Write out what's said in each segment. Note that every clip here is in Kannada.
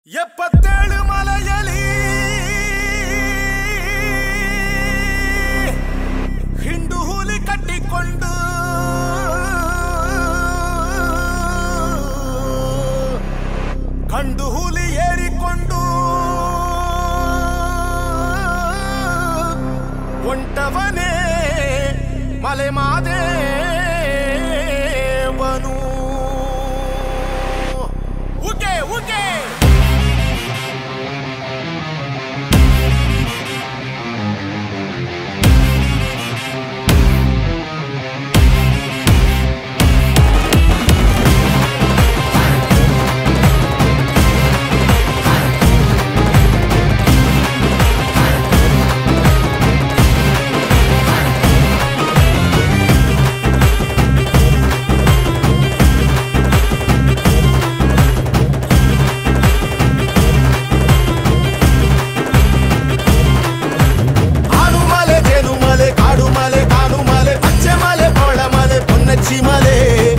77 ಮಲೆಯಲಿ ಹಿಂಡು ಹುಲಿ ಕಟ್ಟಿಕೊಂಡು ಕಂಡು ಹುಲಿ ಏರಿಕೊಂಡು ಒಂಟವನೇ ಮಲೆ ಮಾದೇವನು ಉಗೆ ಉಗೆ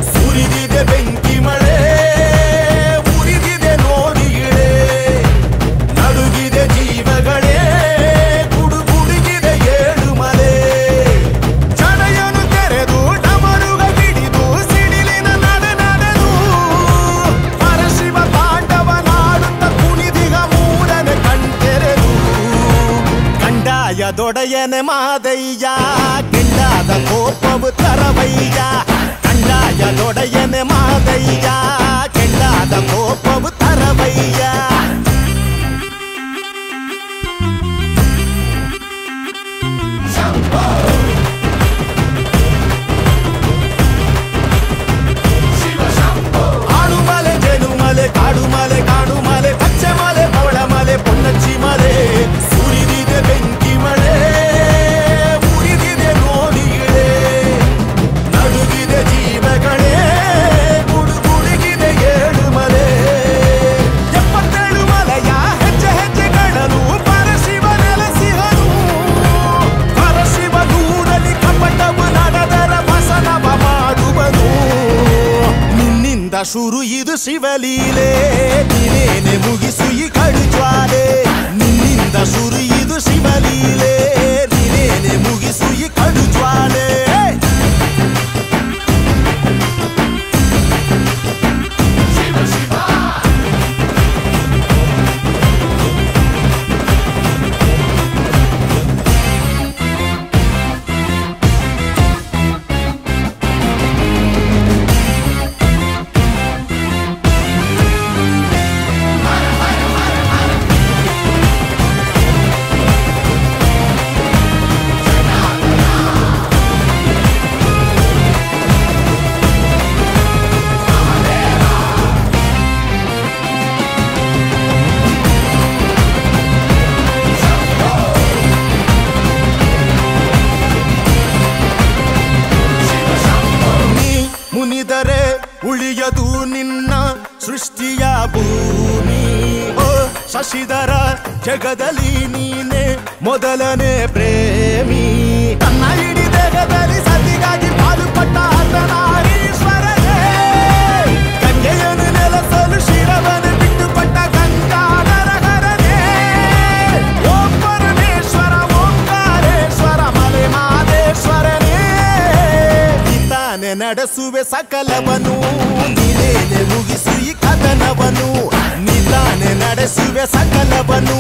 ಸುರಿದಿದೆ ಬೆಂಕಿ ಮಳೆ ಉರಿದಿದೆ ನೋಡಿಗಳೇ ನಡುಗಿದೆ ಜೀವಗಳೇ ಗುಡುಗುಡುಗಿದೆ ಏಳು ಮಲೆ ಚಡೆಯನ್ನು ತೆರೆದು ಡಮರುಗ ಹಿಡಿದು ಸಿಡಿಲಿನ ನಡೆದು ಪರಶಿವ ತಾಂಡವನಾಡುತ್ತ ಕುಣಿದಿಗ ಮೂರನೆ ಕಣ್ತೆರೆದು ಕಂಡಾಯ ದೊಡೆಯನೆ ಮಾದಯ್ಯ ಕೆಂಡಾದ ಕೋಪವು ತರವಯ್ಯ ಕಂಡಾಯ ದೊಡೆಯನೆ ಮಾದಯ್ಯ ಕೆಂಡಾದ ಕೋಪವು ತರವಯ್ಯ ಆಡುಮಲೆ ಜೇನುಮಲೆ ಕಾಡುಮಲೆ ಕಾಡುಮಲೆ ಪಚ್ಚೆ ಮಲೆ ಪವಳಮಲೆ ಪೊನ್ನಚ್ಚಿ ಮಲೆ ಸುರಿದಿದೆ ಬೆಂಕಿ ಮಳೆ ಉರಿದಿದೆ ನೋಡಿಗಳೇ ನಡುಗಿದೆ ಜೀವಗಳೇ ಗುಡುಗುಡುಗಿದೆ ಏಳು ಮಲೆ 77 ಮಲೆಯ ಹೆಜ್ಜೆ ಹೆಜ್ಜೆಗಳನು ಪರಶಿವ ನೆಲೆಸಿಹನು ಪರಶಿವ ದೂರಲಿ ಕಪಟವು ನಡೆದರ ಭಸನವ ಮಾಡುವನು ನಿನ್ನಿಂದ ಶುರು ಇದು ಶಿವಲೀಲೆ ನೀನೇನೆ ಮುಗಿಸು ಈ ಕಡು ಜ್ವಾಲೆ ನಿನ್ನಿಂದ ಶುರು ಇದು ಶಿವಲೀಲೆ ನೀನೇನೆ ಮುಗಿಸು ಈ ಕಡು ಜ್ವಾಲೆ ಮುನಿದರೆ ಉಳಿಯದು ನಿನ್ನ ಸೃಷ್ಟಿಯ ಭೂಮಿ ಓ ಶಶಿಧರ ಜಗದಲ್ಲಿ ನೀನೆ ಮೊದಲನೇ ಪ್ರೇಮಿ ತನ್ನ ಇಡೀ ದೇಹದಲ್ಲಿ ಸತಿಗಾಗಿ ಪಾಲುಪಟ್ಟ ಅರ್ಧನಾರೀಶ್ವರನೇ ಗಂಗೆಯನ್ನು ನೆಲೆಸಲು ಶಿರವನ್ನು ಬಿಟ್ಟುಕೊಟ್ಟ ಗಂಗಾಧರ ಹರನೇ ಓಂ ಪರಮೇಶ್ವರ ಓಂಕಾರೇಶ್ವರ ಮಲೆ ಮಾದೇಶ್ವರನೇ ನಡೆಸುವೆ ಸಕಲವನು ನೀನೇನೆ ಮುಗಿಸು ಈ ಕದನವನು ನೀತಾನೆ ನಡೆಸುವೆ ಸಕಲವನು